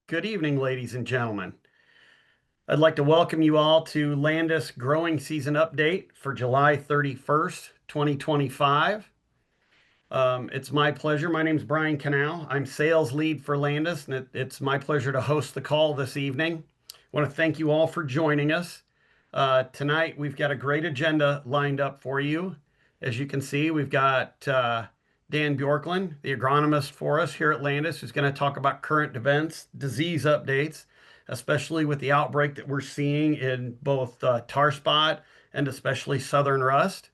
Good evening, ladies and gentlemen. I'd like to welcome you all to Landus growing season update for July 31st, 2025. It's my pleasure. My name is Brian Canal. I'm sales lead for Landus, and it's my pleasure to host the call this evening. I want to thank you all for joining us. Tonight, we've got a great agenda lined up for you. As you can see, we've got Dan Bjorklund, the agronomist for us here at Landus, who's going to talk about current events, disease updates, especially with the outbreak that we're seeing in both tar spot and especially southern rust.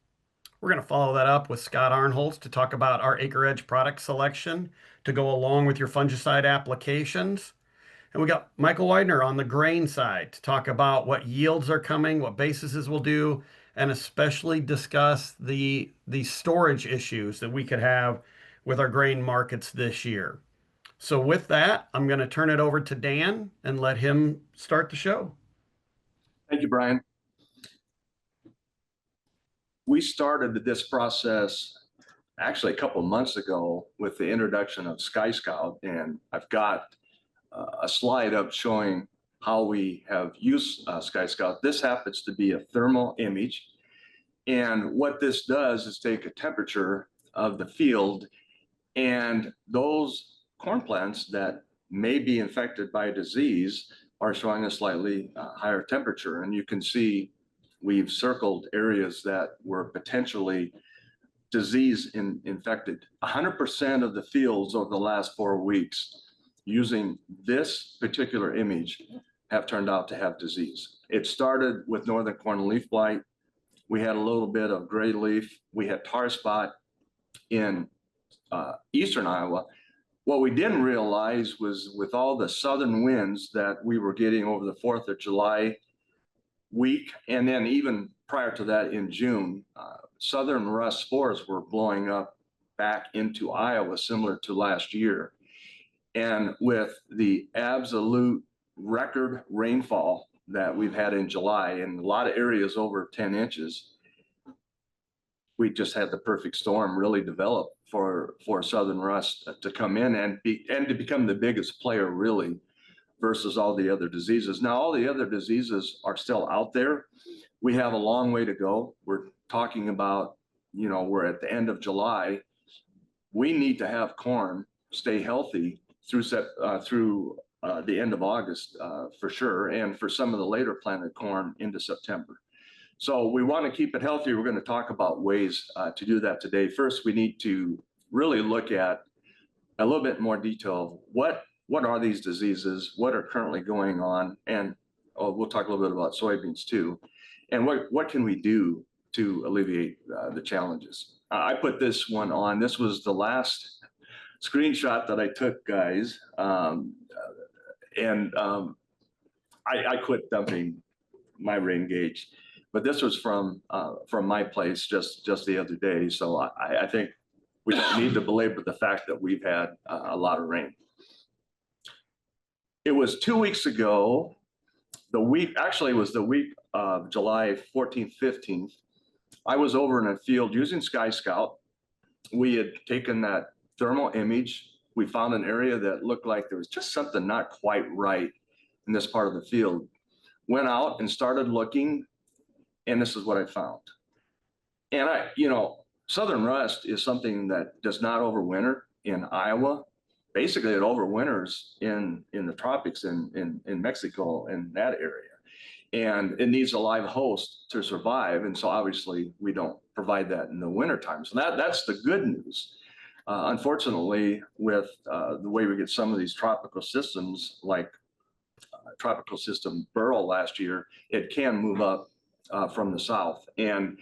We're going to follow that up with Scott Arnholz to talk about our AcreEdge product selection to go along with your fungicide applications. And we got Michael Widner on the grain side to talk about what yields are coming, what bases will do, and especially discuss the storage issues that we could have with our grain markets this year. So with that, I'm going to turn it over to Dan and let him start the show. Thank you, Brian. We started this process actually a couple of months ago with the introduction of SkyScout, and I've got a slide up showing how we have used SkyScout. This happens to be a thermal image, and what this does is take a temperature of the field, and those corn plants that may be infected by disease are showing a slightly higher temperature. And you can see we've circled areas that were potentially disease infected. 100% of the fields over the last 4 weeks using this particular image have turned out to have disease. It started with northern corn leaf blight. We had a little bit of gray leaf. We had tar spot in eastern Iowa. What we didn't realize was with all the southern winds that we were getting over the 4th of July week, and then even prior to that in June, southern rust spores were blowing up back into Iowa, similar to last year. And with the absolute record rainfall that we've had in July, in a lot of areas over 10 inches, we just had the perfect storm really develop for southern rust to come in and to become the biggest player really versus all the other diseases. Now, all the other diseases are still out there. We have a long way to go. We're talking about, we're at the end of July. We need to have corn stay healthy through the end of August for sure, and for some of the later planted corn into September. So we want to keep it healthy. We're going to talk about ways to do that today. First, we need to really look at a little bit more detail of what are these diseases, what are currently going on, and we'll talk a little bit about soybeans too, and what can we do to alleviate the challenges. I put this one on. This was the last screenshot that I took, guys, and I quit dumping my rain gauge. But this was from my place just the other day. So I think we don't need to belabor the fact that we've had a lot of rain. It was 2 weeks ago, it was the week of July 14th, 15th. I was over in a field using SkyScout. We had taken that thermal image. We found an area that looked like there was just something not quite right in this part of the field. Went out and started looking, and this is what I found. And southern rust is something that does not overwinter in Iowa. Basically, it overwinters in the tropics in Mexico and that area. And it needs a live host to survive. And so obviously we don't provide that in the wintertime. So that's the good news. Unfortunately, with the way we get some of these tropical systems, like tropical system Burl last year, it can move up from the south. And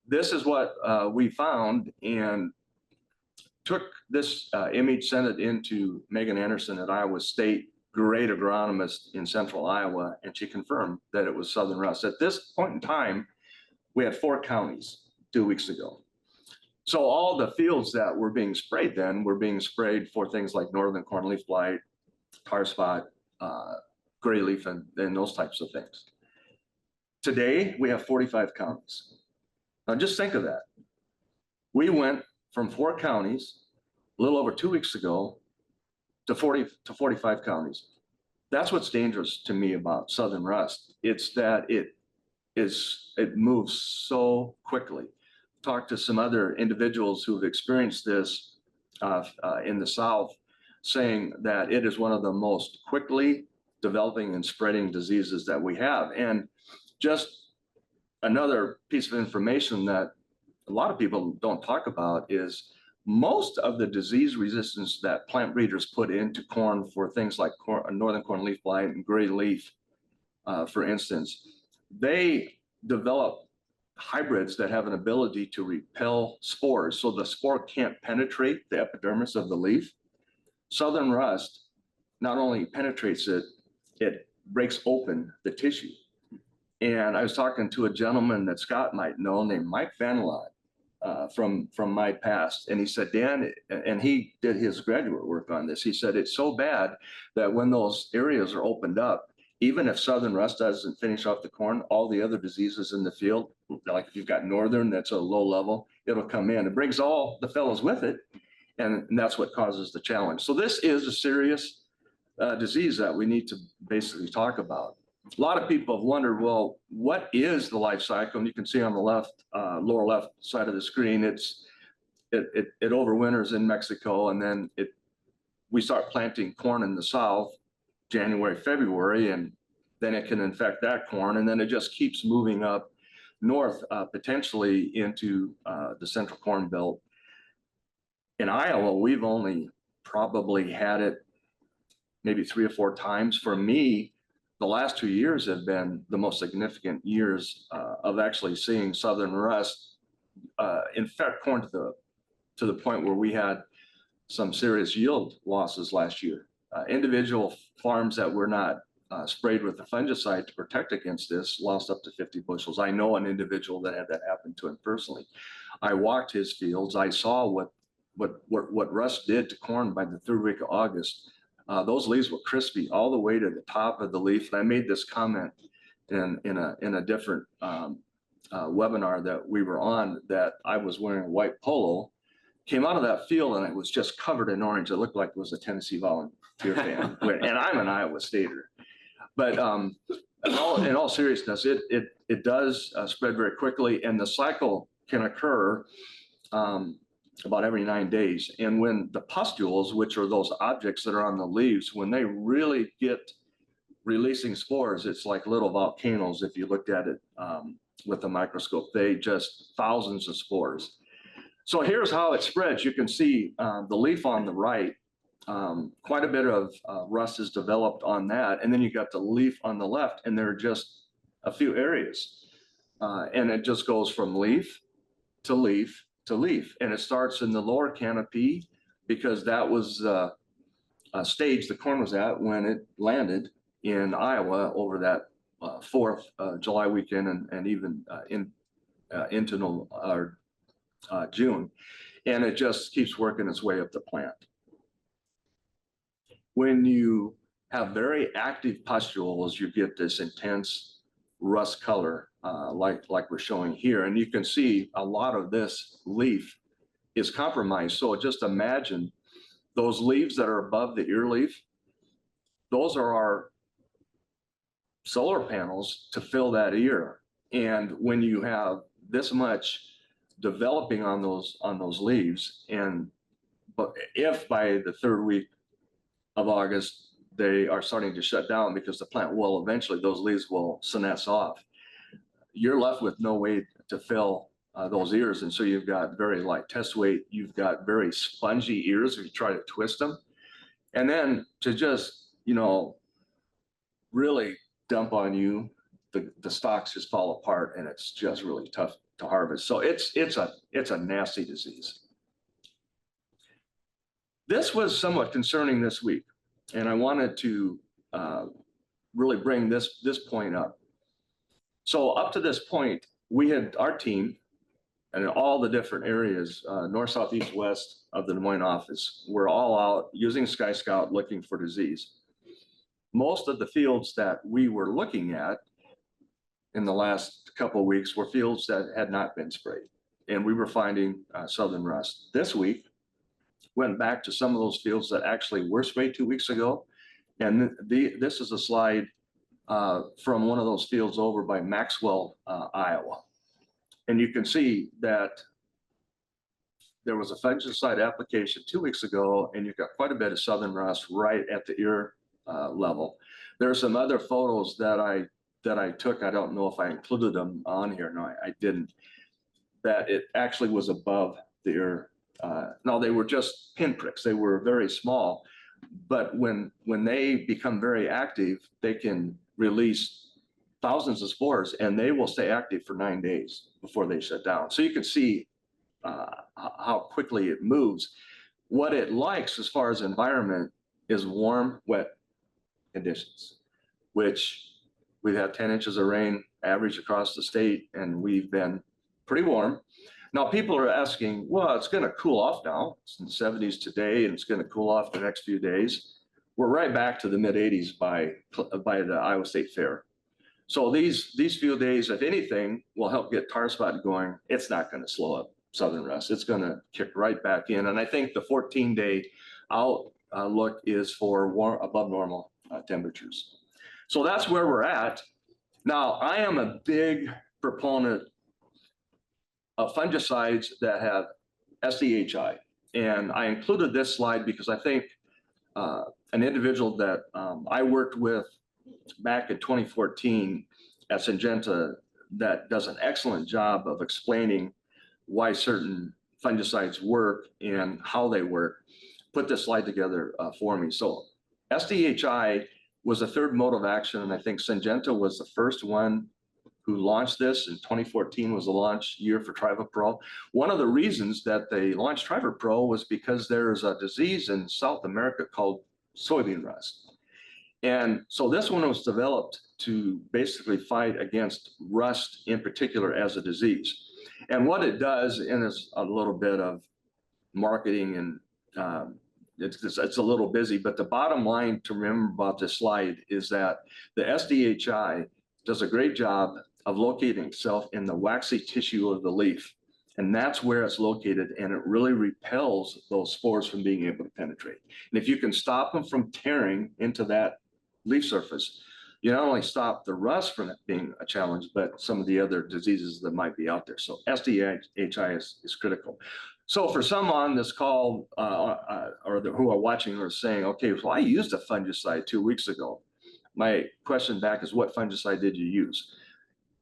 this is what we found, and took this image, sent it into Megan Anderson at Iowa State, great agronomist in central Iowa, and she confirmed that it was southern rust. At this point in time, we had 4 counties 2 weeks ago. So all the fields that were being sprayed then were being sprayed for things like northern corn leaf blight, tar spot, gray leaf, and those types of things. Today, we have 45 counties. Now just think of that. We went from 4 counties a little over 2 weeks ago to 45 counties. That's what's dangerous to me about southern rust. It's that it moves so quickly. Talked to some other individuals who've experienced this in the South, saying that it is one of the most quickly developing and spreading diseases that we have. And just another piece of information that a lot of people don't talk about is most of the disease resistance that plant breeders put into corn for things like northern corn leaf blight and gray leaf, for instance, they develop hybrids that have an ability to repel spores. So the spore can't penetrate the epidermis of the leaf. Southern rust not only penetrates it, it breaks open the tissue. And I was talking to a gentleman that Scott might know named Mike Vanelot, from my past. And he said, Dan, and he did his graduate work on this. He said, it's so bad that when those areas are opened up, even if southern rust doesn't finish off the corn, all the other diseases in the field, like if you've got northern, that's a low level, it'll come in. It brings all the fellows with it. And that's what causes the challenge. So this is a serious disease that we need to basically talk about. A lot of people have wondered, well, what is the life cycle? And you can see on the left, lower left side of the screen, it overwinters in Mexico, and then we start planting corn in the south, January, February, and then it can infect that corn, and then it just keeps moving up north, potentially into the central corn belt. In Iowa, we've only probably had it maybe 3 or 4 times. For me, the last 2 years have been the most significant years of actually seeing southern rust infect corn to the point where we had some serious yield losses last year. Individual farms that were not sprayed with the fungicide to protect against this lost up to 50 bushels. I know an individual that had that happen to him personally. I walked his fields. I saw what rust did to corn by the 3rd week of August. Those leaves were crispy all the way to the top of the leaf. And I made this comment in a different webinar that we were on, that I was wearing a white polo, came out of that field, and it was just covered in orange. It looked like it was a Tennessee Volunteer fan. And I'm an Iowa Stater. But in all seriousness, it does spread very quickly, and the cycle can occur about every 9 days. And when the pustules, which are those objects that are on the leaves, when they really get releasing spores, it's like little volcanoes. If you looked at it with a microscope, they just thousands of spores. So here's how it spreads. You can see the leaf on the right, quite a bit of rust is developed on that. And then you got the leaf on the left, and there are just a few areas. And it just goes from leaf to leaf to leaf. And it starts in the lower canopy, because that was the stage the corn was at when it landed in Iowa over that 4th July weekend, and even into June. And it just keeps working its way up the plant. When you have very active pustules, you get this intense rust color, like we're showing here. And you can see a lot of this leaf is compromised. So just imagine those leaves that are above the ear leaf, those are our solar panels to fill that ear. And when you have this much developing on those leaves, but if by the 3rd week of August they are starting to shut down, because the plant will eventually, those leaves will senesce off, you're left with no way to fill those ears. And so you've got very light test weight, you've got very spongy ears if you try to twist them, and then to just, really dump on you, the stalks just fall apart, and it's just really tough to harvest. So it's a nasty disease. This was somewhat concerning this week, and I wanted to really bring this point up. So up to this point, we had our team, and in all the different areas, north, south, east, west of the Des Moines office, we're all out using SkyScout looking for disease. Most of the fields that we were looking at in the last couple of weeks were fields that had not been sprayed, and we were finding southern rust. This week, went back to some of those fields that actually were sprayed 2 weeks ago, And this is a slide from one of those fields over by Maxwell, Iowa. And you can see that there was a fungicide application 2 weeks ago, and you've got quite a bit of southern rust right at the ear level. There are some other photos that I took. I don't know if I included them on here. No, I didn't. That it actually was above the ear. No, they were just pinpricks. They were very small, but when they become very active, they can release thousands of spores, and they will stay active for 9 days before they shut down. So you can see how quickly it moves. What it likes as far as environment is warm, wet conditions, which we've had 10 inches of rain average across the state, and we've been pretty warm. Now people are asking, well, it's going to cool off now. It's in the 70s today, and it's going to cool off the next few days. We're right back to the mid 80s by the Iowa State Fair. So these few days, if anything, will help get tar spot going. It's not going to slow up southern rust. It's going to kick right back in. And I think the 14-day outlook is for above normal temperatures. So that's where we're at. Now, I am a big proponent of fungicides that have SDHI. And I included this slide because I think an individual that I worked with back in 2014 at Syngenta that does an excellent job of explaining why certain fungicides work and how they work, put this slide together for me. So SDHI was the third mode of action, and I think Syngenta was the first one who launched this. In 2014 was the launch year for TrivaPro. One of the reasons that they launched TrivaPro was because there's a disease in South America called soybean rust. And so this one was developed to basically fight against rust in particular as a disease. And what it does, and it's a little bit of marketing and it's a little busy, but the bottom line to remember about this slide is that the SDHI does a great job of locating itself in the waxy tissue of the leaf. And that's where it's located, and it really repels those spores from being able to penetrate. And if you can stop them from tearing into that leaf surface, you not only stop the rust from it being a challenge, but some of the other diseases that might be out there. So SDHI is critical. So for some on this call who are watching are saying, okay, well, I used a fungicide 2 weeks ago. My question back is, what fungicide did you use?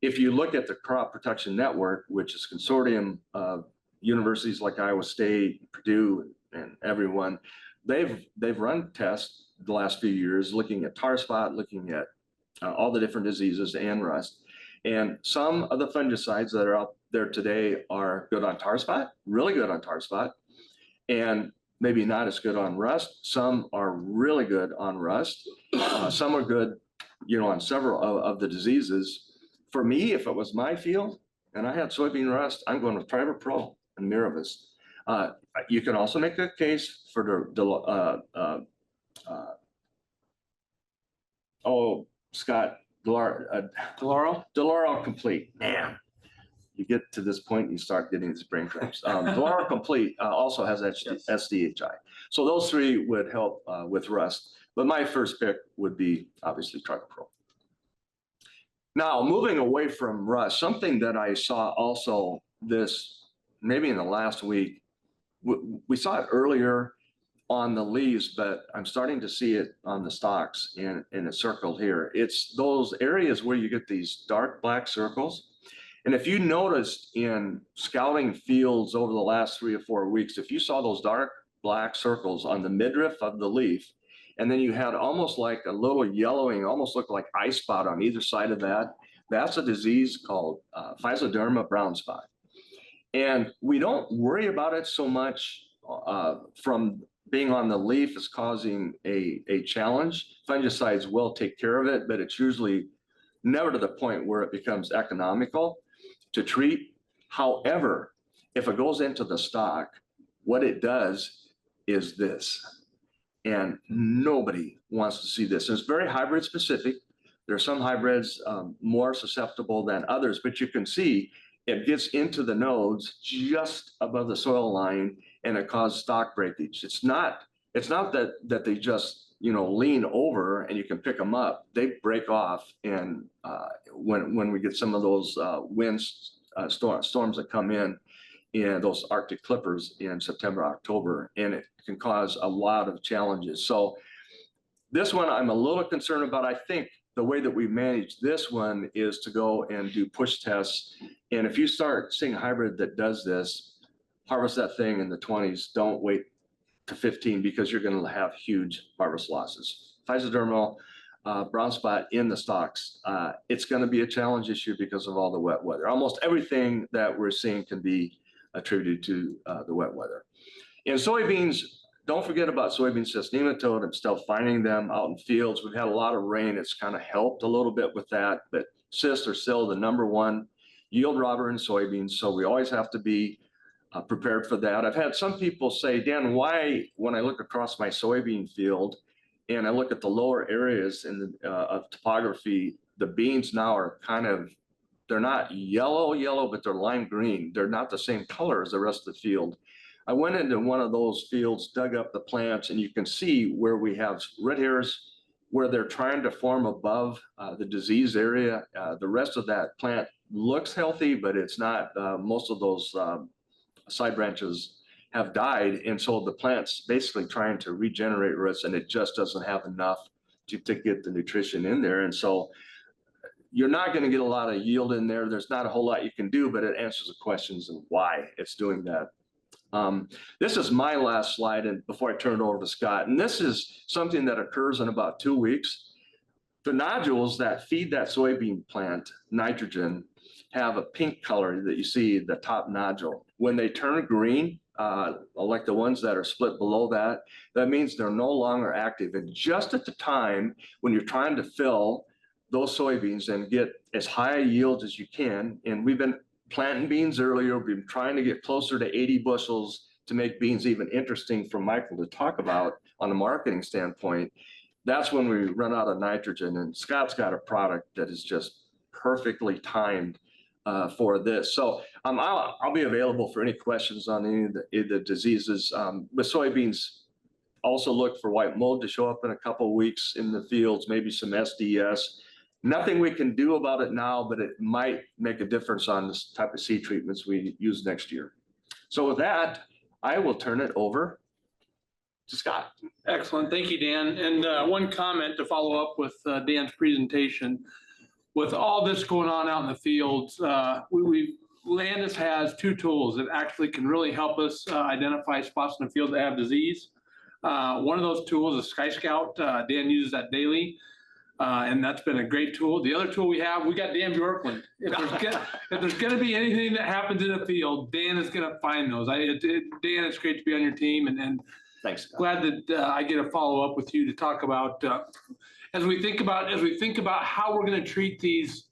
If you look at the Crop Protection Network, which is a consortium of universities like Iowa State, Purdue, and everyone, they've run tests the last few years looking at tar spot, looking at all the different diseases and rust. And some of the fungicides that are out there today are good on tar spot, really good on tar spot, and maybe not as good on rust. Some are really good on rust. Some are good, on several of the diseases. For me, if it was my field and I had soybean rust, I'm going with TrivaPro and Miravis. You can also make a case for Scott, Deloro Complete. Man, you get to this point and you start getting these brain cramps. Deloro Complete also has SDHI. So those three would help with rust. But my first pick would be obviously TrivaPro. Now, moving away from rust, something that I saw also maybe in the last week, we saw it earlier on the leaves, but I'm starting to see it on the stalks and it's circled here. It's those areas where you get these dark black circles. And if you noticed in scouting fields over the last 3 or 4 weeks, if you saw those dark black circles on the midriff of the leaf, and then you had almost like a little yellowing, almost looked like eye spot on either side of that, that's a disease called Physoderma brown spot. And we don't worry about it so much from being on the leaf as causing a challenge. Fungicides will take care of it, but it's usually never to the point where it becomes economical to treat. However, if it goes into the stock, what it does is this. And nobody wants to see this. It's very hybrid specific. There are some hybrids more susceptible than others, but you can see it gets into the nodes just above the soil line and it causes stalk breakage. It's not that they just lean over and you can pick them up, they break off. And when we get some of those storms that come in, and those Arctic clippers in September, October, and it can cause a lot of challenges. So this one I'm a little concerned about. I think the way that we manage this one is to go and do push tests. And if you start seeing a hybrid that does this, harvest that thing in the 20s. Don't wait to 15 because you're going to have huge harvest losses. Physodermal brown spot in the stalks, it's going to be a challenge this year because of all the wet weather. Almost everything that we're seeing can be attributed to the wet weather. In soybeans, don't forget about soybean cyst nematode. I'm still finding them out in fields. We've had a lot of rain. It's kind of helped a little bit with that, but cysts are still the #1 yield robber in soybeans. So we always have to be prepared for that. I've had some people say, Dan, why, when I look across my soybean field and I look at the lower areas in the, of topography, the beans now are kind of, they're not yellow, but they're lime green. They're not the same color as the rest of the field. I went into one of those fields, dug up the plants, and you can see where we have red hairs, where they're trying to form above the disease area. The rest of that plant looks healthy, but it's not. Most of those side branches have died. And so the plant's basically trying to regenerate roots, and it just doesn't have enough to get the nutrition in there. And so you're not going to get a lot of yield in there. There's not a whole lot you can do, but it answers the questions and why it's doing that. This is my last slide, and before I turn it over to Scott, and this is something that occurs in about 2 weeks. The nodules that feed that soybean plant nitrogen have a pink color that you see the top nodule. When they turn green, like the ones that are split below that, that means they're no longer active. And just at the time when you're trying to fill those soybeans and get as high a yield as you can, and we've been planting beans earlier, we've been trying to get closer to 80 bushels to make beans even interesting for Michael to talk about on a marketing standpoint. That's when we run out of nitrogen, and Scott's got a product that is just perfectly timed for this. So I'll be available for any questions on any of the diseases. With soybeans, also look for white mold to show up in a couple of weeks in the fields, maybe some SDS. Nothing we can do about it now, but it might make a difference on this type of seed treatments we use next year. So with that, I will turn it over to Scott. Excellent. Thank you, Dan. And one comment to follow up with Dan's presentation. With all this going on out in the fields, Landus has 2 tools that actually can really help us identify spots in the field that have disease. One of those tools is SkyScout. Dan uses that daily, and that's been a great tool. The other tool we got Dan Bjorklund. If there's going to be anything that happens in the field, Dan is going to find those. Dan, it's great to be on your team, and Thanks, Scott. Glad that I get to follow up with you to talk about as we think about how we're going to treat these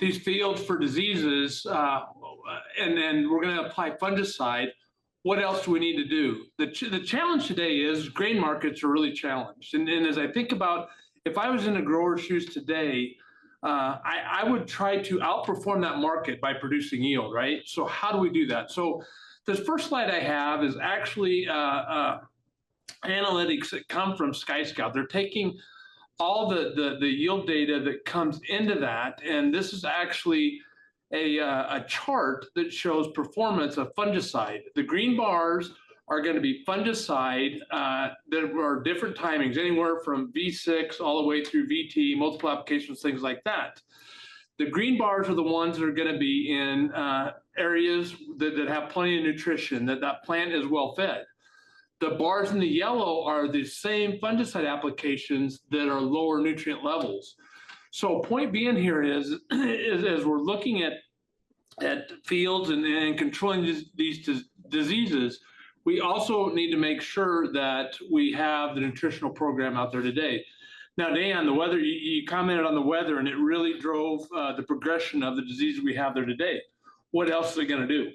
fields for diseases, and then we're going to apply fungicide. What else do we need to do? The challenge today is grain markets are really challenged. And as I think about, if I was in a grower's shoes today, I would try to outperform that market by producing yield, right? So how do we do that? So this first slide I have is actually analytics that come from SkyScout. They're taking all the yield data that comes into that, and this is actually a chart that shows performance of fungicide. The green bars are going to be fungicide that are different timings, anywhere from V6 all the way through VT, multiple applications, things like that. The green bars are the ones that are going to be in areas that have plenty of nutrition, that plant is well fed. The bars in the yellow are the same fungicide applications that are lower nutrient levels. So point being here is as we're looking at fields and controlling these diseases, we also need to make sure that we have the nutritional program out there today. Now, Dan, the weather, you commented on the weather, and it really drove the progression of the diseases we have there today. What else is it going to do?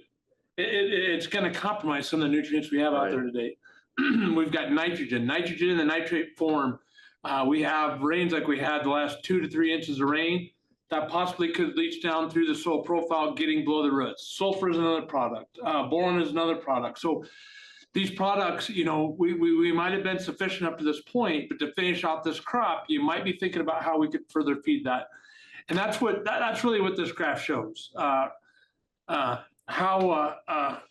It's going to compromise some of the nutrients we have out there today. We've got nitrogen in the nitrate form. We have rains like we had the last 2 to 3 inches of rain that possibly could leach down through the soil profile, getting below the roots. Sulfur is another product. Boron is another product. So these products, you know, we might have been sufficient up to this point, but to finish off this crop, you might be thinking about how we could further feed that. And that's really what this graph shows. How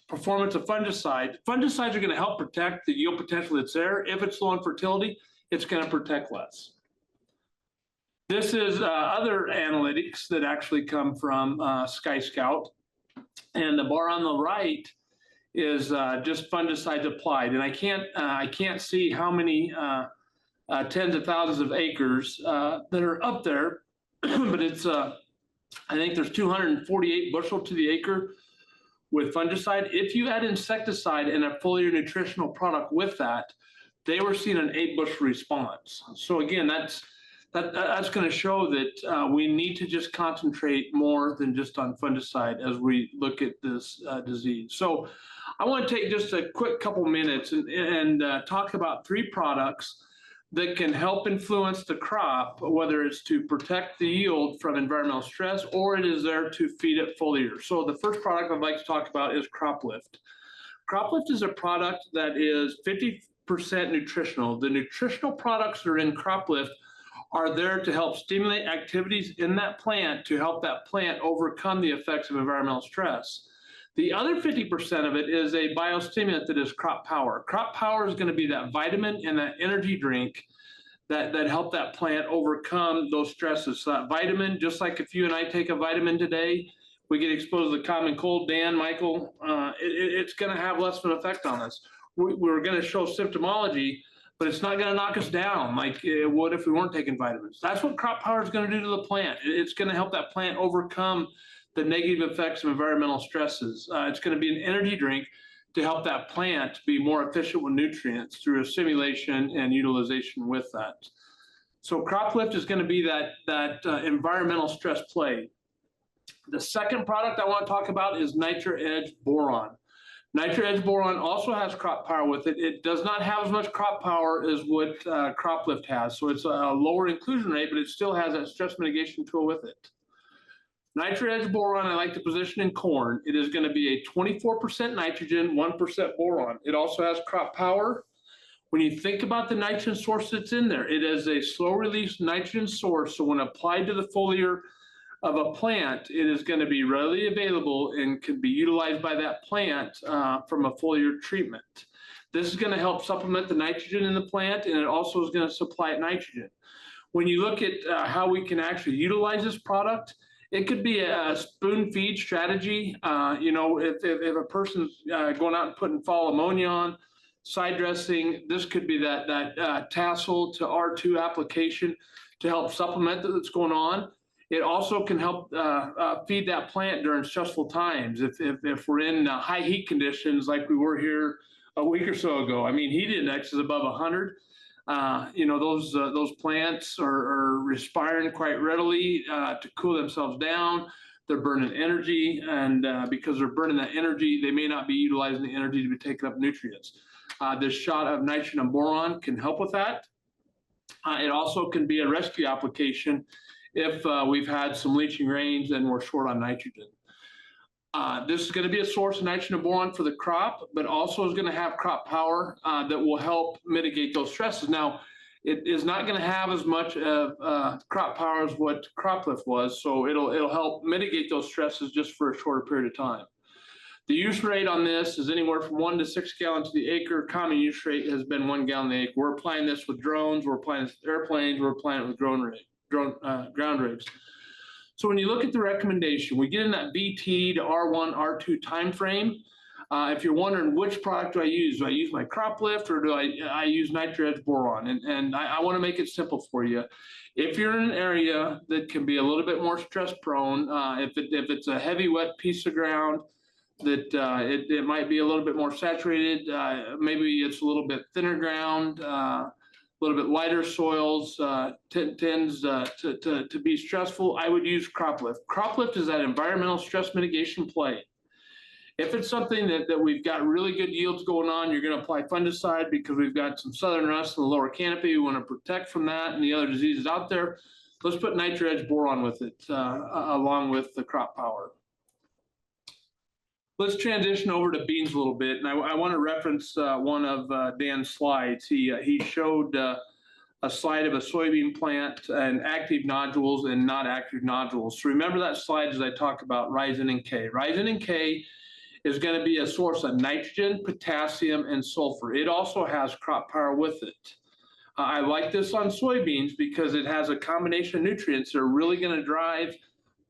performance of fungicides are going to help protect the yield potential that's there. If it's low in fertility, it's going to protect less. This is other analytics that actually come from SkyScout, and the bar on the right is just fungicides applied. And I can't see how many tens of thousands of acres that are up there, but it's I think there's 248 bushel to the acre with fungicide. If you add insecticide and a foliar nutritional product with that, they were seeing an 8 bushel response. So again, that's going to show that we need to just concentrate more than just on fungicide as we look at this disease. So I want to take just a quick couple minutes and talk about 3 products that can help influence the crop, whether it's to protect the yield from environmental stress or it is there to feed it foliar. So the first product I'd like to talk about is CropLift. CropLift is a product that is 50% nutritional. The nutritional products that are in CropLift are there to help stimulate activities in that plant to help that plant overcome the effects of environmental stress. The other 50% of it is a biostimulant that is Crop Power. Crop Power is going to be that vitamin and that energy drink that help that plant overcome those stresses. So that vitamin, just like if you and I take a vitamin today, we get exposed to the common cold, Dan, Michael, it's going to have less of an effect on us. We're going to show symptomology, but it's not going to knock us down like it would if we weren't taking vitamins. That's what Crop Power is going to do to the plant. It's going to help that plant overcome the negative effects of environmental stresses. It's going to be an energy drink to help that plant be more efficient with nutrients through assimilation and utilization with that. So CropLift is going to be that environmental stress play. The second product I want to talk about is AcreEdge Boron. AcreEdge Boron also has Crop Power with it. It does not have as much Crop Power as what CropLift has. So it's a lower inclusion rate, but it still has that stress mitigation tool with it. AcreEdge Boron, I like to position in corn. It is going to be a 24% nitrogen, 1% boron. It also has Crop Power. When you think about the nitrogen source that's in there, it is a slow-release nitrogen source. So when applied to the foliar of a plant, it is going to be readily available and can be utilized by that plant from a foliar treatment. This is going to help supplement the nitrogen in the plant, and it also is going to supply it nitrogen. When you look at how we can actually utilize this product, it could be a spoon feed strategy. You know, if a person's going out and putting fall ammonia on, side dressing, this could be that tassel to R2 application to help supplement that's going on. It also can help feed that plant during stressful times. If we're in high heat conditions like we were here a week or so ago, I mean, heat index is above 100. You know, those plants are respiring quite readily to cool themselves down. They're burning energy, and because they're burning that energy, they may not be utilizing the energy to be taking up nutrients. This shot of nitrogen and boron can help with that. It also can be a rescue application if we've had some leaching rains and we're short on nitrogen. This is going to be a source of nitrogen and boron for the crop, but also is going to have Crop Power that will help mitigate those stresses. Now, it is not going to have as much of Crop Power as what CropLift was, so it'll help mitigate those stresses just for a shorter period of time. The use rate on this is anywhere from 1 to 6 gallons to the acre. Common use rate has been 1 gallon the acre. We're applying this with drones, we're applying this with airplanes, we're applying it with ground rigs. So when you look at the recommendation, we get in that BT to R1, R2 time frame. If you're wondering which product do I use my CropLift or do I use AcreEdge Boron? And I want to make it simple for you. If you're in an area that can be a little bit more stress prone, if it's a heavy wet piece of ground that it might be a little bit more saturated, maybe it's a little bit thinner ground, a little bit lighter soils, tends to be stressful, I would use CropLift. CropLift is that environmental stress mitigation play. If it's something that we've got really good yields going on, you're going to apply fungicide because we've got some southern rust in the lower canopy. We want to protect from that and the other diseases out there. Let's put AcreEdge Boron with it, along with the Crop Power. Let's transition over to beans a little bit, and I want to reference one of Dan's slides. He showed a slide of a soybean plant and active nodules and not active nodules. So remember that slide as I talk about Rhizin and K. Rhizin and K is going to be a source of nitrogen, potassium, and sulfur. It also has crop power with it. I like this on soybeans because it has a combination of nutrients that are really going to drive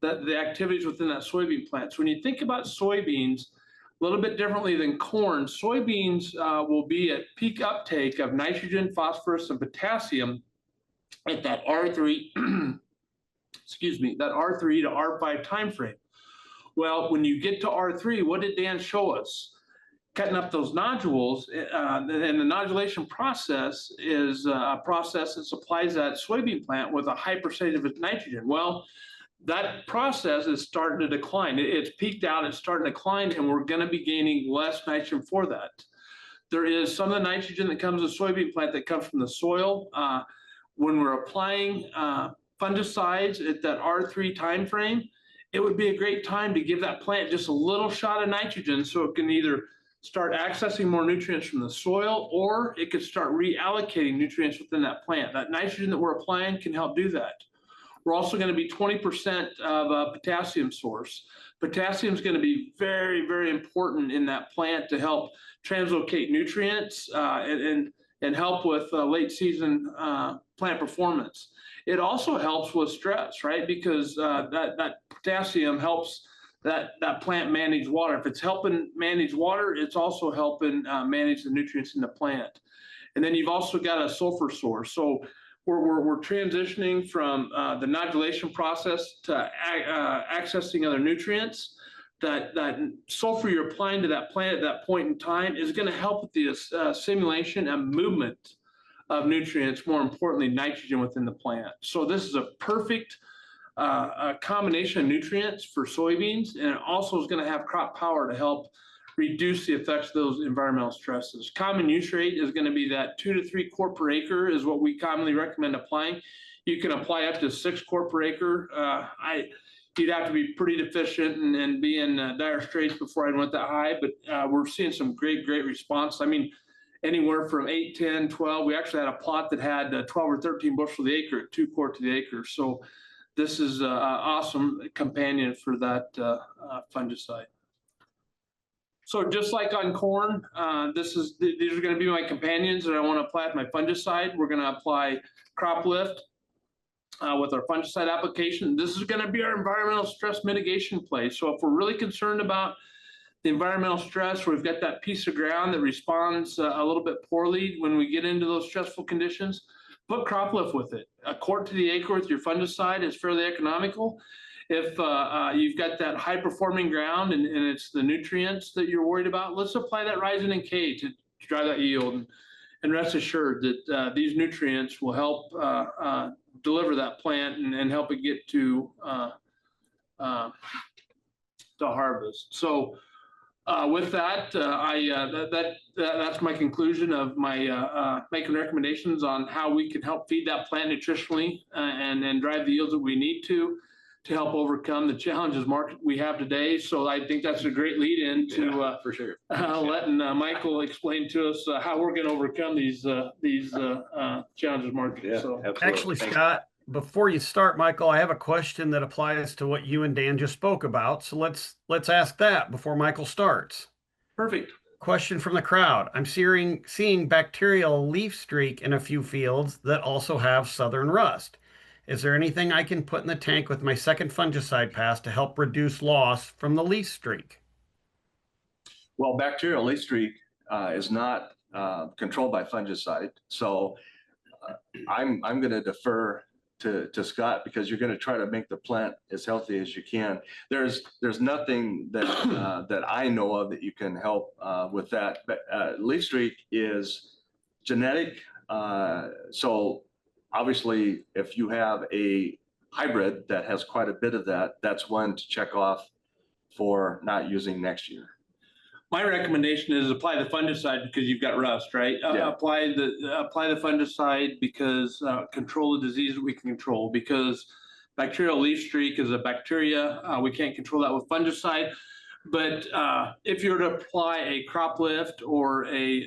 the activities within that soybean plant. So when you think about soybeans, a little bit differently than corn, soybeans will be at peak uptake of nitrogen, phosphorus, and potassium at that R3, excuse me, that R3 to R5 timeframe. Well, when you get to R3, what did Dan show us? Cutting up those nodules, and the nodulation process is a process that supplies that soybean plant with a high percentage of its nitrogen. Well, that process is starting to decline. It's peaked out, it's starting to decline, and we're going to be gaining less nitrogen for that. There is some of the nitrogen that comes to the soybean plant that comes from the soil. When we're applying fungicides at that R3 time frame, it would be a great time to give that plant just a little shot of nitrogen so it can either start accessing more nutrients from the soil, or it could start reallocating nutrients within that plant. That nitrogen that we're applying can help do that. We're also going to be 20% of a potassium source. Potassium is going to be very, very important in that plant to help translocate nutrients and help with late season plant performance. It also helps with stress, right? Because that potassium helps that plant manage water. If it's helping manage water, it's also helping manage the nutrients in the plant. And then you've also got a sulfur source. So we're transitioning from the nodulation process to accessing other nutrients. That sulfur you're applying to that plant at that point in time is going to help with the assimilation and movement of nutrients, more importantly, nitrogen within the plant. So this is a perfect combination of nutrients for soybeans, and it also is going to have crop power to help reduce the effects of those environmental stresses. Common use rate is going to be that 2 to 3 quart per acre is what we commonly recommend applying. You can apply up to 6 quart per acre. You'd have to be pretty deficient and be in dire straits before I went that high, but we're seeing some great response. I mean, anywhere from 8, 10, 12. We actually had a plot that had 12 or 13 bushels to the acre at 2 quart to the acre. So this is an awesome companion for that fungicide. So just like on corn, these are going to be my companions that I want to apply with my fungicide. We're going to apply crop lift with our fungicide application. This is going to be our environmental stress mitigation play. So if we're really concerned about the environmental stress, where we've got that piece of ground that responds a little bit poorly when we get into those stressful conditions, put crop lift with it. A quart to the acre with your fungicide is fairly economical. If you've got that high performing ground and it's the nutrients that you're worried about, let's apply that Rhizin and K to drive that yield. And rest assured that these nutrients will help deliver that plant and help it get to harvest. So with that, that's my conclusion of my making recommendations on how we can help feed that plant nutritionally and drive the yields that we need to help overcome the challenges market we have today. So I think that's a great lead in to for sure. letting Michael explain to us how we're going to overcome these challenges market. Yeah, So absolutely. Actually, Scott, before you start, Michael, I have a question that applies to what you and Dan just spoke about. So let's ask that before Michael starts. perfect. Question from the crowd. I'm seeing bacterial leaf streak in a few fields that also have southern rust. Is there anything I can put in the tank with my second fungicide pass to help reduce loss from the leaf streak? Well, bacterial leaf streak is not controlled by fungicide. So I'm going to defer to Scott, because you're going to try to make the plant as healthy as you can. There's nothing that that I know of that you can help with that. But leaf streak is genetic. So obviously, if you have a hybrid that has quite a bit of that, that's one to check off for not using next year. My recommendation is apply the fungicide because you've got rust, right? Yeah. Apply the fungicide because control the disease that we can control, because bacterial leaf streak is a bacteria. We can't control that with fungicide. But if you were to apply a crop lift or a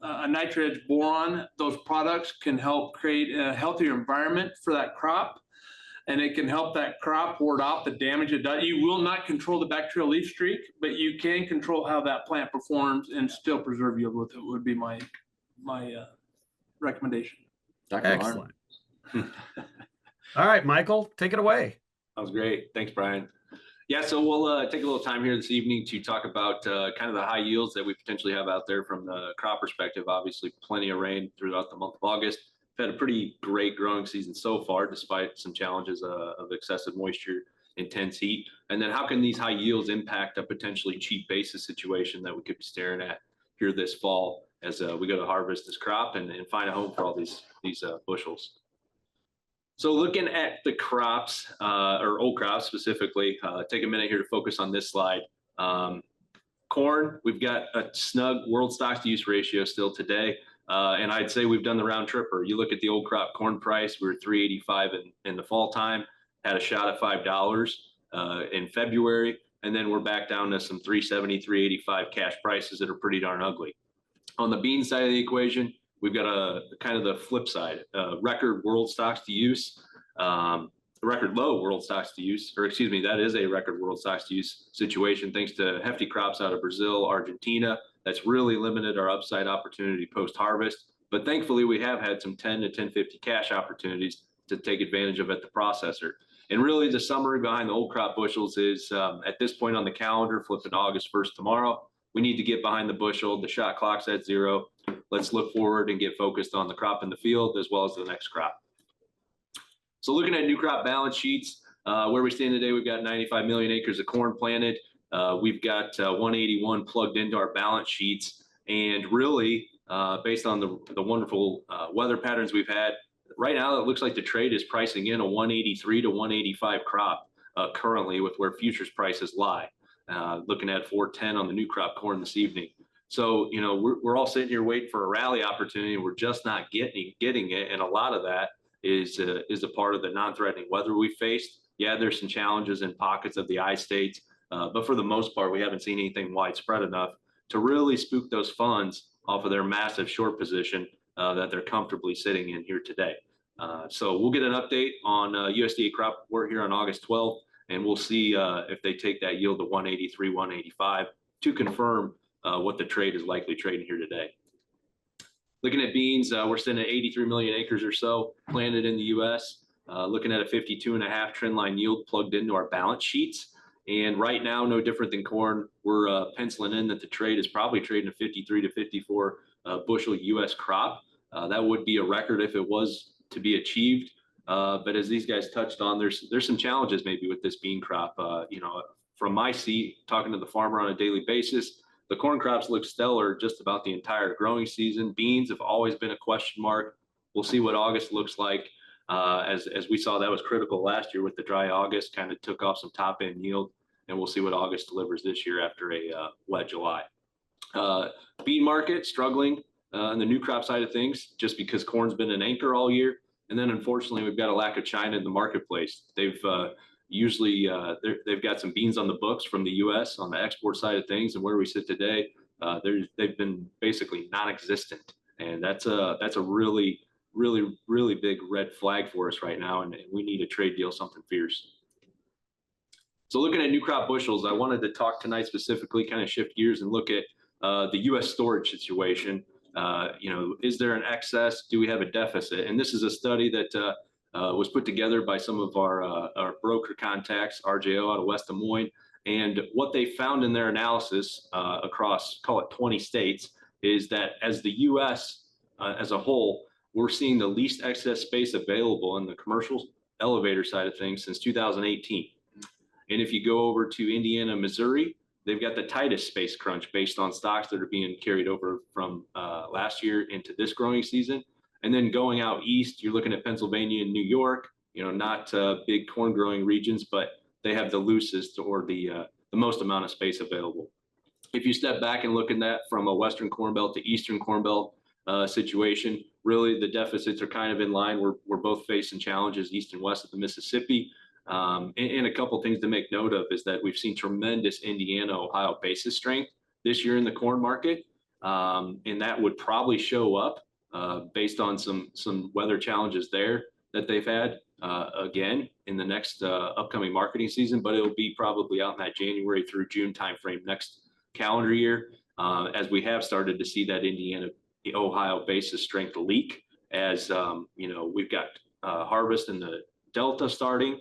AcreEdge boron, those products can help create a healthier environment for that crop, and it can help that crop ward off the damage it does. You will not control the bacterial leaf streak, but you can control how that plant performs and still preserve yield with it, would be my recommendation. Dr. Excellent. All right, Michael, take it away. That was great. Thanks, Brian. Yeah, so we'll take a little time here this evening to talk about kind of the high yields that we potentially have out there from the crop perspective. Obviously, plenty of rain throughout the month of August. We've had a pretty great growing season so far, despite some challenges of excessive moisture, intense heat. And then how can these high yields impact a potentially cheap basis situation that we could be staring at here this fall as we go to harvest this crop and find a home for all these bushels. So looking at the crops, or old crops specifically, take a minute here to focus on this slide. Corn, we've got a snug world stocks to use ratio still today. And I'd say we've done the round tripper. You look at the old crop corn price, we were $3.85 in the fall time, had a shot at $5 in February, and then we're back down to some $3.70, $3.85 cash prices that are pretty darn ugly. On the bean side of the equation, we've got a kind of the flip side, record world stocks to use, record low world stocks to use, or excuse me, that is a record world stocks to use situation thanks to hefty crops out of Brazil, Argentina. That's really limited our upside opportunity post-harvest. But thankfully, we have had some 10 to 10.50 cash opportunities to take advantage of at the processor. And really the summary behind the old crop bushels is at this point on the calendar, flipping August 1st tomorrow, we need to get behind the bushel. The shot clock's at 0. Let's look forward and get focused on the crop in the field as well as the next crop. So looking at new crop balance sheets, where we stand today, we've got 95 million acres of corn planted. We've got 181 plugged into our balance sheets. And really, based on the wonderful weather patterns we've had, right now it looks like the trade is pricing in a 183 to 185 crop currently with where futures prices lie. Looking at 410 on the new crop corn this evening. So, you know, we're all sitting here waiting for a rally opportunity. We're just not getting it. And a lot of that is a part of the non-threatening weather we faced. Yeah, there's some challenges in pockets of the I-states, but for the most part, we haven't seen anything widespread enough to really spook those funds off of their massive short position that they're comfortably sitting in here today. So we'll get an update on USDA crop report here on August 12th, and we'll see if they take that yield to 183, 185 to confirm what the trade is likely trading here today. Looking at beans, we're sitting at 83 million acres or so planted in the U.S., looking at a 52.5 trend line yield plugged into our balance sheets. And right now, no different than corn, we're penciling in that the trade is probably trading a 53 to 54 bushel U.S. crop. That would be a record if it was to be achieved. But as these guys touched on, there's some challenges maybe with this bean crop. You know, from my seat, talking to the farmer on a daily basis, the corn crops look stellar just about the entire growing season. Beans have always been a question mark. We'll see what August looks like. As we saw, that was critical last year with the dry August, kind of took off some top end yield. And we'll see what August delivers this year after a wet July. Bean market struggling on the new crop side of things, just because corn's been an anchor all year. And then unfortunately, we've got a lack of China in the marketplace. They've they've got some beans on the books from the U.S. on the export side of things, and where we sit today, they've been basically non-existent, and that's a really big red flag for us right now, and we need a trade deal, something fierce. So looking at new crop bushels, I wanted to talk tonight specifically, kind of shift gears and look at the U.S. storage situation. You know, is there an excess? Do we have a deficit? And this is a study that was put together by some of our broker contacts, RJO out of West Des Moines. And what they found in their analysis across, call it 20 states, is that as the U.S. As a whole, we're seeing the least excess space available in the commercial elevator side of things since 2018. And if you go over to Indiana, Missouri, they've got the tightest space crunch based on stocks that are being carried over from last year into this growing season. And then going out east, you're looking at Pennsylvania and New York, you know, not big corn growing regions, but they have the loosest or the most amount of space available. If you step back and look at that from a Western Corn Belt to Eastern Corn Belt situation, really the deficits are kind of in line. We're both facing challenges east and west of the Mississippi. And a couple things to make note of is that we've seen tremendous Indiana, Ohio basis strength this year in the corn market. And that would probably show up based on some weather challenges there that they've had again in the next upcoming marketing season, but it'll be probably out in that January through June timeframe next calendar year, as we have started to see that Indiana, Ohio basis strength leak as we've got harvest in the Delta starting.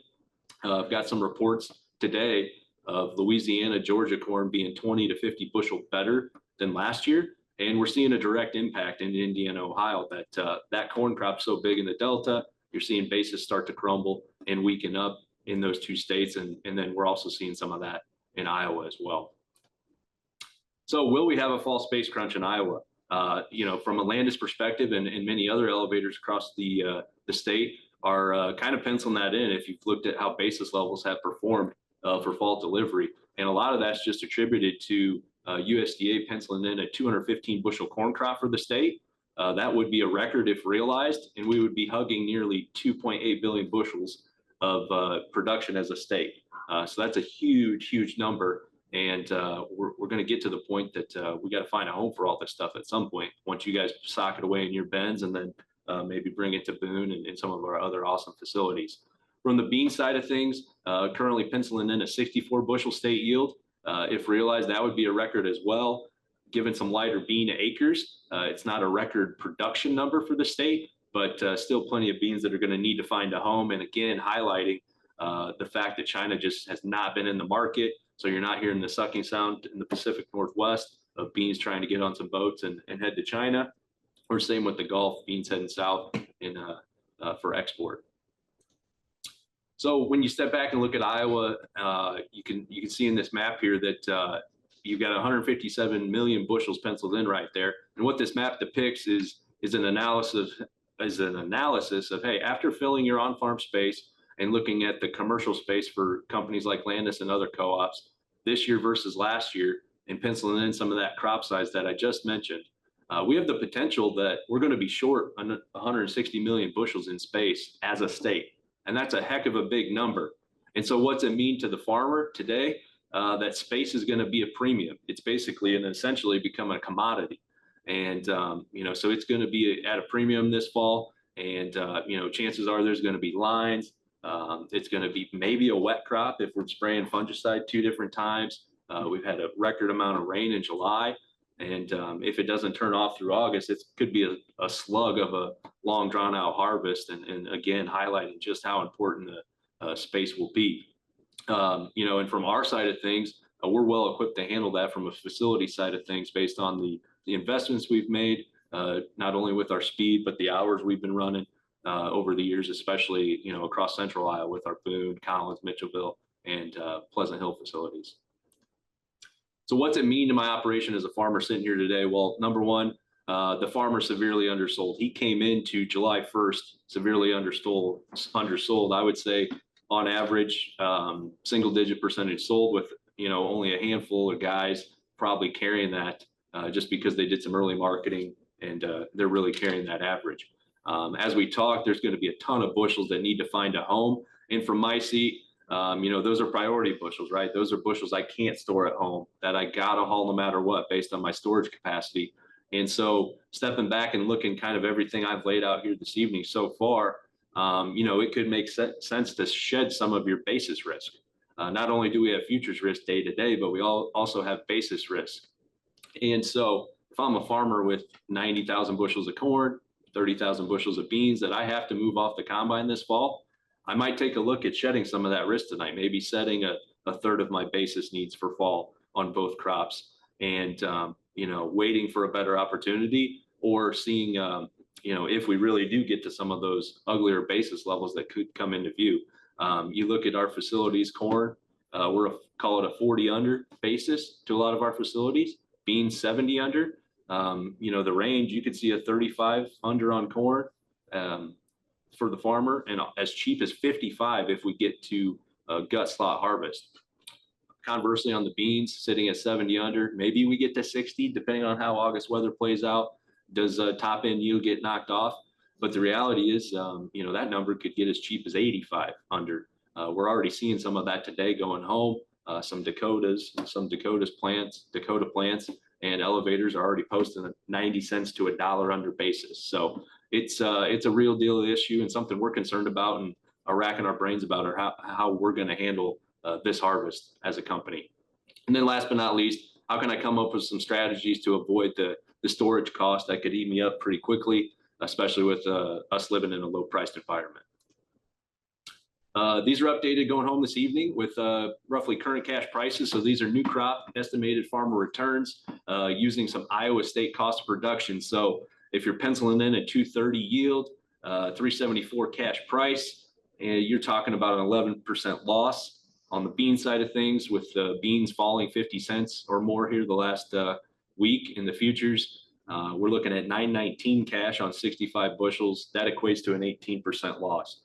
I've got some reports today of Louisiana, Georgia corn being 20 to 50 bushel better than last year. And we're seeing a direct impact in Indiana, Ohio, that corn crop's so big in the Delta, you're seeing bases start to crumble and weaken up in those two states. And then we're also seeing some of that in Iowa as well. So will we have a fall space crunch in Iowa? From a Landus perspective and many other elevators across the state are kind of penciling that in if you've looked at how basis levels have performed for fall delivery. And a lot of that's just attributed to USDA penciling in a 215 bushel corn crop for the state. That would be a record if realized, and we would be hugging nearly 2.8 billion bushels of production as a state. So that's a huge, huge number. And we're going to get to the point that we got to find a home for all this stuff at some point once you guys sock it away in your bins and then maybe bring it to Boone and some of our other awesome facilities. From the bean side of things, currently penciling in a 64 bushel state yield. If realized, that would be a record as well. Given some lighter bean acres, it's not a record production number for the state, but still plenty of beans that are going to need to find a home. And again, highlighting the fact that China just has not been in the market. So you're not hearing the sucking sound in the Pacific Northwest of beans trying to get on some boats and head to China, or same with the Gulf, beans heading south for export. So when you step back and look at Iowa, you can see in this map here that you've got 157 million bushels penciled in right there. And what this map depicts is an analysis of, hey, after filling your on-farm space and looking at the commercial space for companies like Landus and other co-ops this year versus last year, and penciling in some of that crop size that I just mentioned, we have the potential that we're going to be short 160 million bushels in space as a state. And that's a heck of a big number. And so what's it mean to the farmer today? That space is going to be a premium. It's basically and essentially become a commodity. And, so it's going to be at a premium this fall. And, chances are there's going to be lines. It's going to be maybe a wet crop if we're spraying fungicide 2 different times. We've had a record amount of rain in July. And if it doesn't turn off through August, it could be a slug of a long drawn out harvest. And again, highlighting just how important the space will be. And from our side of things, we're well equipped to handle that from a facility side of things based on the investments we've made, not only with our speed, but the hours we've been running over the years, especially, across central Iowa with our Boone, Collins, Mitchellville, and Pleasant Hill facilities. So what's it mean to my operation as a farmer sitting here today? Well, number one, the farmer severely undersold. He came into July 1st severely undersold. I would say on average, single-digit percentage sold, with only a handful of guys probably carrying that just because they did some early marketing and they're really carrying that average. As we talk, there's going to be a ton of bushels that need to find a home. And from my seat, those are priority bushels, right? Those are bushels I can't store at home that I gotta haul no matter what based on my storage capacity. And so stepping back and looking kind of everything I've laid out here this evening so far, it could make sense to shed some of your basis risk. Not only do we have futures risk day to day, but we also have basis risk. And so if I'm a farmer with 90,000 bushels of corn, 30,000 bushels of beans that I have to move off the combine this fall, I might take a look at shedding some of that risk tonight, maybe setting a third of my basis needs for fall on both crops and, waiting for a better opportunity, or seeing, if we really do get to some of those uglier basis levels that could come into view. You look at our facilities, corn, call it a 40 under basis to a lot of our facilities, beans 70 under. The range, you could see a 35 under on corn for the farmer, and as cheap as 55 if we get to a gut slot harvest. Conversely, on the beans, sitting at 70 under, maybe we get to 60 depending on how August weather plays out. Does top end yield get knocked off? But the reality is, that number could get as cheap as 85 under We're already seeing some of that today going home. Some Dakota plants and elevators are already posting a 90 cents to $1 under basis. So it's a real deal issue and something we're concerned about and are racking our brains about, or how we're going to handle this harvest as a company. And then last but not least, how can I come up with some strategies to avoid the storage cost that could eat me up pretty quickly, especially with us living in a low priced environment. These are updated going home this evening with roughly current cash prices. So these are new crop estimated farmer returns using some Iowa State cost of production. So if you're penciling in a 230 yield, 374 cash price, and you're talking about an 11% loss. On the bean side of things, with the beans falling 50 cents or more here the last week in the futures, we're looking at 919 cash on 65 bushels. That equates to an 18% loss.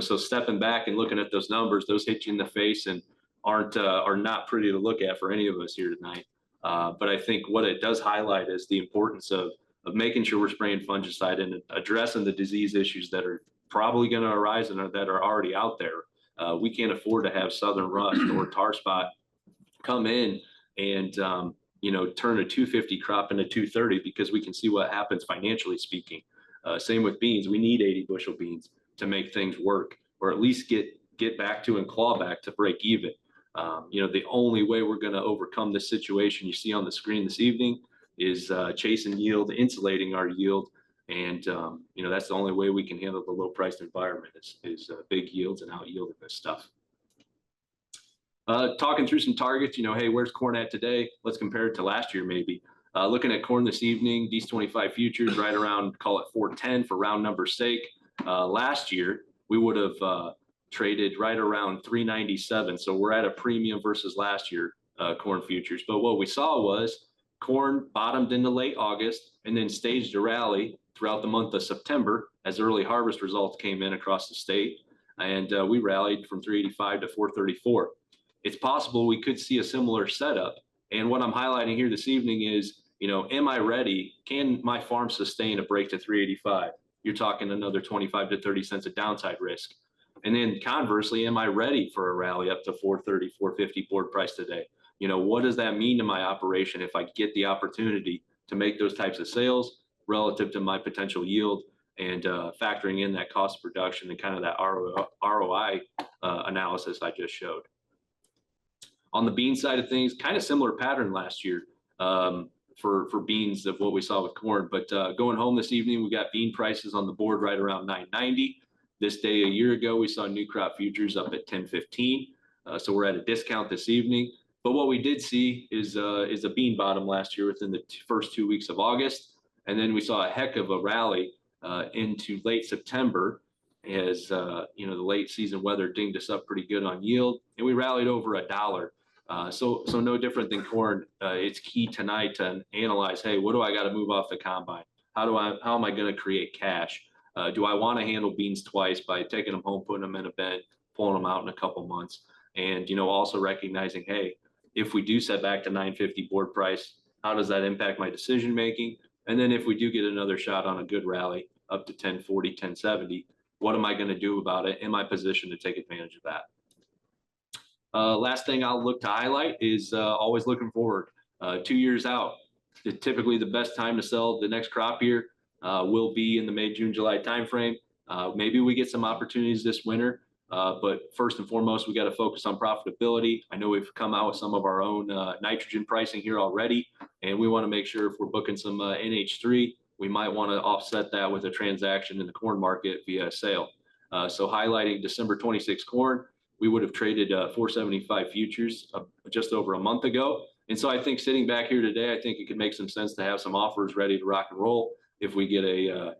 So stepping back and looking at those numbers, those hit you in the face and are not pretty to look at for any of us here tonight. But I think what it does highlight is the importance of making sure we're spraying fungicide and addressing the disease issues that are probably going to arise and that are already out there. We can't afford to have southern rust or tar spot come in and turn a 250 crop into 230, because we can see what happens financially speaking. Same with beans. We need 80 bushel beans to make things work, or at least get back to and claw back to break even. The only way we're going to overcome this situation you see on the screen this evening is chasing yield, insulating our yield. And, that's the only way we can handle the low priced environment is big yields and out yielding this stuff. Talking through some targets, hey, where's corn at today? Let's compare it to last year, maybe. Looking at corn this evening, these 25 futures right around, call it 410 for round number's sake. Last year, we would have traded right around 397. So we're at a premium versus last year corn futures. But what we saw was corn bottomed into late August and then staged a rally throughout the month of September as early harvest results came in across the state. And we rallied from 385 to 434. It's possible we could see a similar setup. And what I'm highlighting here this evening is, am I ready? Can my farm sustain a break to 385? You're talking another 25 to 30 cents of downside risk. And then conversely, am I ready for a rally up to 430, 450 board price today? What does that mean to my operation if I get the opportunity to make those types of sales relative to my potential yield, and factoring in that cost of production and kind of that ROI analysis I just showed. On the bean side of things, kind of similar pattern last year for beans of what we saw with corn. But going home this evening, we got bean prices on the board right around 990. This day a year ago, we saw new crop futures up at 1015. So we're at a discount this evening. But what we did see is a bean bottom last year within the first 2 weeks of August. And then we saw a heck of a rally into late September as the late season weather dinged us up pretty good on yield, and we rallied over $1. So no different than corn. It's key tonight to analyze, hey, what do I got to move off the combine? How am I going to create cash? Do I want to handle beans twice by taking them home, putting them in a bed, pulling them out in a couple months? And, also recognizing, hey, if we do set back to 950 board price, how does that impact my decision making? And then if we do get another shot on a good rally up to 1040, 1070, what am I going to do about it? Am I positioned to take advantage of that? Last thing I'll look to highlight is always looking forward. 2 years out, typically the best time to sell the next crop year will be in the May, June, July timeframe. Maybe we get some opportunities this winter, but first and foremost, we got to focus on profitability. I know we've come out with some of our own nitrogen pricing here already, and we want to make sure if we're booking some NH3, we might want to offset that with a transaction in the corn market via a sale. So highlighting December 26 corn, we would have traded 475 futures just over a month ago. And so I think sitting back here today, I think it could make some sense to have some offers ready to rock and roll if we get a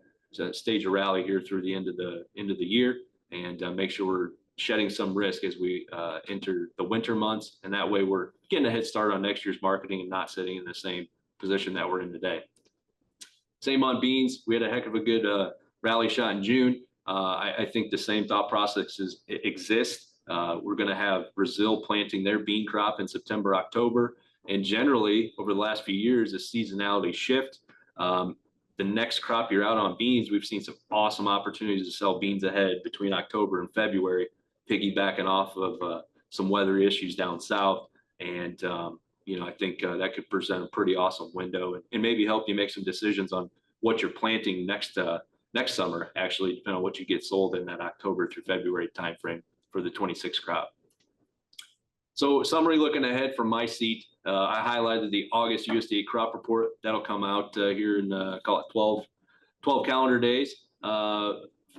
stage a rally here through the end of the year, and make sure we're shedding some risk as we enter the winter months. And that way we're getting a head start on next year's marketing and not sitting in the same position that we're in today. Same on beans. We had a heck of a good rally shot in June. I think the same thought processes exist. We're going to have Brazil planting their bean crop in September, October. And generally, over the last few years, the seasonality shift. The next crop you're out on beans, we've seen some awesome opportunities to sell beans ahead between October and February. piggybacking off of some weather issues down south. And, I think that could present a pretty awesome window and maybe help you make some decisions on what you're planting next summer, actually, depending on what you get sold in that October through February timeframe for the 26 crop. So summary looking ahead from my seat, I highlighted the August USDA crop report. That'll come out here in, call it 12 calendar days.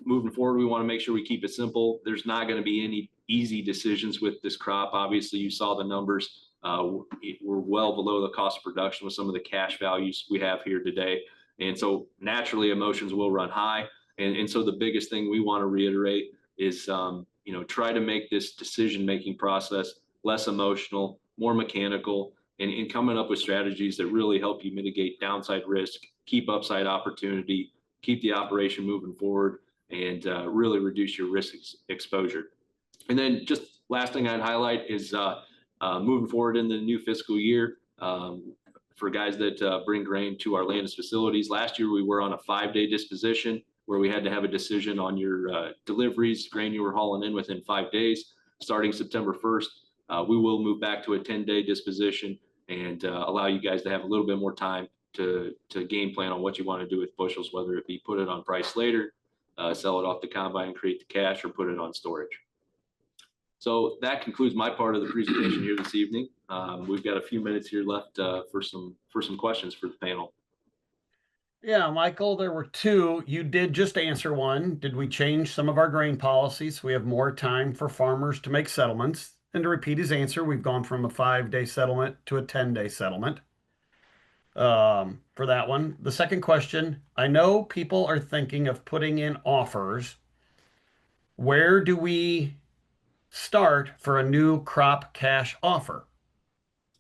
Moving forward, we want to make sure we keep it simple. There's not going to be any easy decisions with this crop. Obviously, you saw the numbers. We're well below the cost of production with some of the cash values we have here today. And so naturally, emotions will run high. And so the biggest thing we want to reiterate is, try to make this decision-making process less emotional, more mechanical, and coming up with strategies that really help you mitigate downside risk, keep upside opportunity, keep the operation moving forward, and really reduce your risk exposure. And then just last thing I'd highlight is moving forward in the new fiscal year, for guys that bring grain to our Landus facilities. Last year, we were on a 5-day disposition where we had to have a decision on your deliveries, grain you were hauling in within 5 days. Starting September 1st, we will move back to a 10-day disposition and allow you guys to have a little bit more time to game plan on what you want to do with bushels, whether it be put it on price later, sell it off the combine and create the cash, or put it on storage. So that concludes my part of the presentation here this evening. We've got a few minutes here left for some questions for the panel. Yeah, Michael, there were two. You did just answer one. Did we change some of our grain policies so we have more time for farmers to make settlements? And to repeat his answer, we've gone from a 5-day settlement to a 10-day settlement for that one. The second question, I know people are thinking of putting in offers. Where do we start for a new crop cash offer?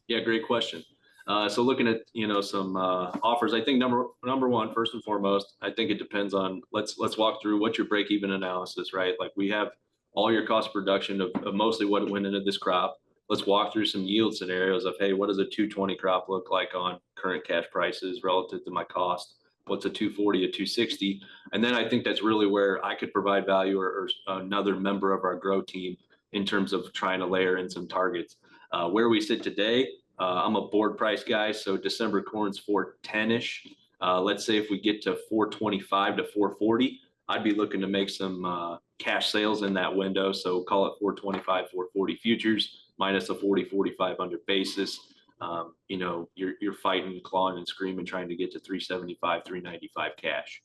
Yeah, great question. So looking at some offers, I think number one, first and foremost, I think it depends on let's walk through what's your break even analysis, right? Like we have all your cost of production of mostly what went into this crop. Let's walk through some yield scenarios of, hey, what does a 220 crop look like on current cash prices relative to my cost? What's a 240, a 260? And then I think that's really where I could provide value, or another member of our grow team, in terms of trying to layer in some targets. Where we sit today, I'm a board price guy, so December corn's 410-ish. Let's say if we get to 425 to 440, I'd be looking to make some cash sales in that window. So call it 425, 440 futures minus a 40, 45 under basis. You're fighting, clawing, and screaming, trying to get to 375, 395 cash.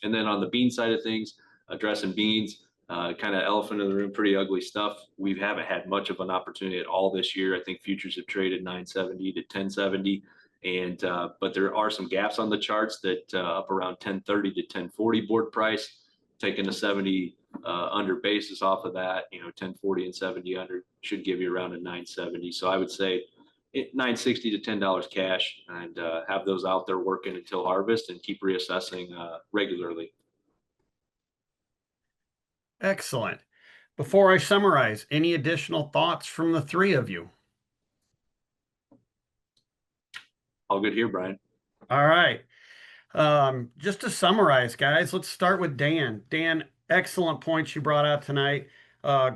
And then on the bean side of things, addressing beans, kind of elephant in the room, pretty ugly stuff. We haven't had much of an opportunity at all this year. I think futures have traded 970 to 1070. And but there are some gaps on the charts that up around 1030 to 1040 board price, taking a 70 under basis off of that, 1040 and 70 under should give you around a 970. So I would say $960 to $10 cash, and have those out there working until harvest and keep reassessing regularly. Excellent. Before I summarize, any additional thoughts from the three of you? All good here, Brian. All right. Just to summarize, guys, let's start with Dan. Dan, excellent points you brought out tonight.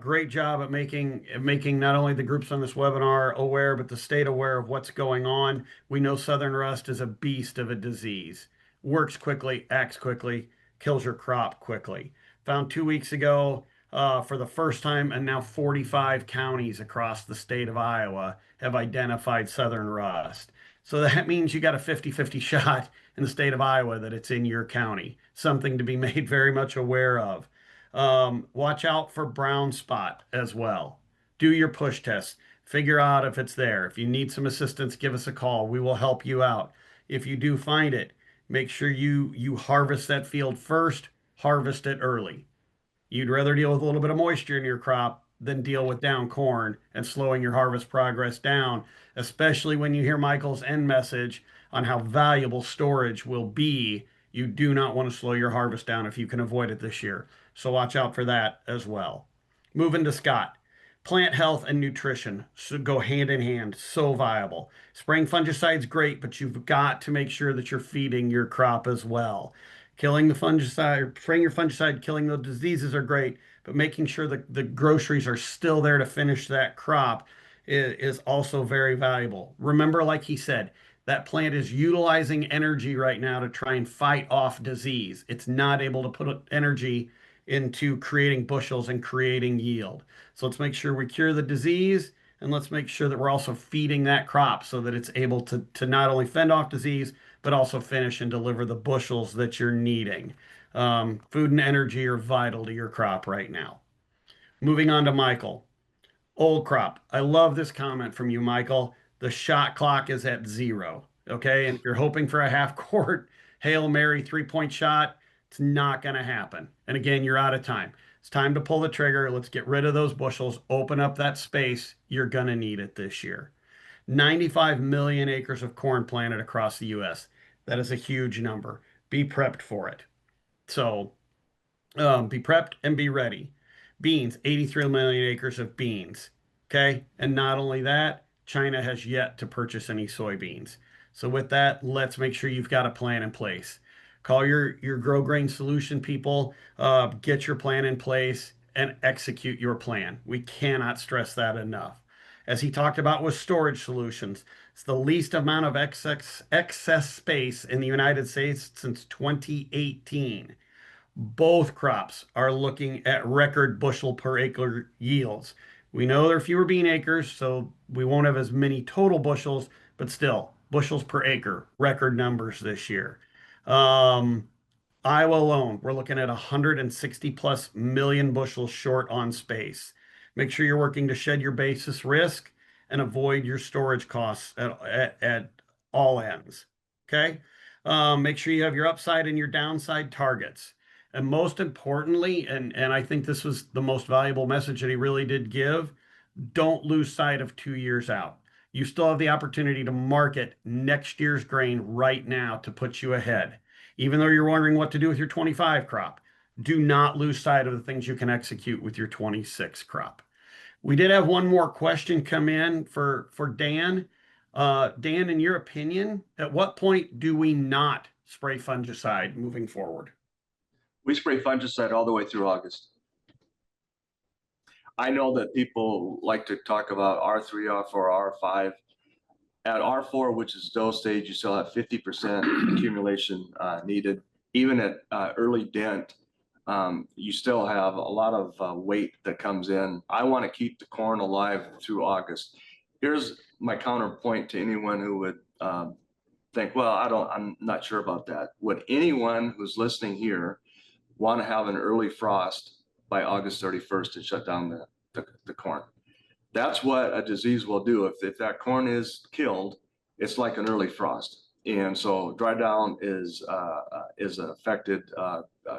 Great job at making not only the groups on this webinar aware, but the state aware of what's going on. We know southern rust is a beast of a disease. Works quickly, acts quickly, kills your crop quickly. Found 2 weeks ago, for the first time, and now 45 counties across the state of Iowa have identified southern rust. So that means you got a 50-50 shot in the state of Iowa that it's in your county. Something to be made very much aware of. Watch out for brown spot as well. Do your push tests. Figure out if it's there. If you need some assistance, give us a call. We will help you out. If you do find it, make sure you harvest that field first. Harvest it early. You'd rather deal with a little bit of moisture in your crop than deal with down corn and slowing your harvest progress down, especially when you hear Michael's end message on how valuable storage will be. You do not want to slow your harvest down if you can avoid it this year. So watch out for that as well. Moving to Scott. Plant health and nutrition should go hand in hand, so viable. Spraying fungicide's great, but you've got to make sure that you're feeding your crop as well. Killing the fungicide or spraying your fungicide, killing the diseases are great, but making sure that the groceries are still there to finish that crop is also very valuable. Remember, like he said, that plant is utilizing energy right now to try and fight off disease. It's not able to put energy into creating bushels and creating yield. So let's make sure we cure the disease, and let's make sure that we're also feeding that crop so that it's able to not only fend off disease, but also finish and deliver the bushels that you're needing. Food and energy are vital to your crop right now. Moving on to Michael. Old crop. I love this comment from you, Michael. The shot clock is at 0. Okay. And if you're hoping for a half court Hail Mary 3-point shot, it's not going to happen. And again, you're out of time. It's time to pull the trigger. Let's get rid of those bushels, open up that space. You're going to need it this year. 95 million acres of corn planted across the US. That is a huge number. Be prepped for it. So be prepped and be ready. Beans, 83 million acres of beans. Okay. And not only that, China has yet to purchase any soybeans. So with that, let's make sure you've got a plan in place. Call your Grow Grain Solution people, get your plan in place and execute your plan. We cannot stress that enough. As he talked about with storage solutions, it's the least amount of excess space in the United States since 2018. Both crops are looking at record bushel per acre yields. We know there are fewer bean acres, so we won't have as many total bushels, but still, bushels per acre, record numbers this year. Iowa alone, we're looking at 160 plus million bushels short on space. Make sure you're working to shed your basis risk and avoid your storage costs at all ends. Okay. Make sure you have your upside and your downside targets. And most importantly, and I think this was the most valuable message that he really did give, don't lose sight of 2 years out. You still have the opportunity to market next year's grain right now to put you ahead. Even though you're wondering what to do with your 25 crop, do not lose sight of the things you can execute with your 26 crop. We did have one more question come in for Dan. Dan, in your opinion, at what point do we not spray fungicide moving forward? We spray fungicide all the way through August. I know that people like to talk about R3, R4, R5. At R4, which is dose stage, you still have 50% accumulation needed. Even at early dent, you still have a lot of weight that comes in. I want to keep the corn alive through August. Here's my counterpoint to anyone who would think, well, I'm not sure about that. Would anyone who's listening here want to have an early frost by August 31st and shut down the corn? That's what a disease will do. If that corn is killed, it's like an early frost. And so dry down is affected,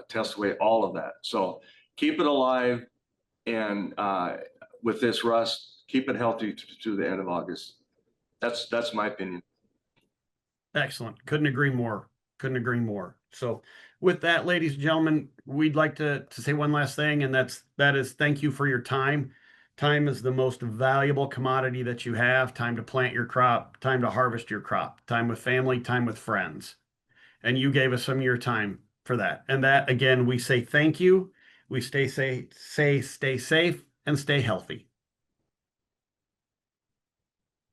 test away all of that. So keep it alive, and with this rust, keep it healthy to the end of August. That's my opinion. Excellent. Couldn't agree more. Couldn't agree more. So with that, ladies and gentlemen, we'd like to say one last thing, and that is thank you for your time. Time is the most valuable commodity that you have. Time to plant your crop, time to harvest your crop, time with family, time with friends. And you gave us some of your time for that. And that, again, we say thank you. We stay safe and stay healthy.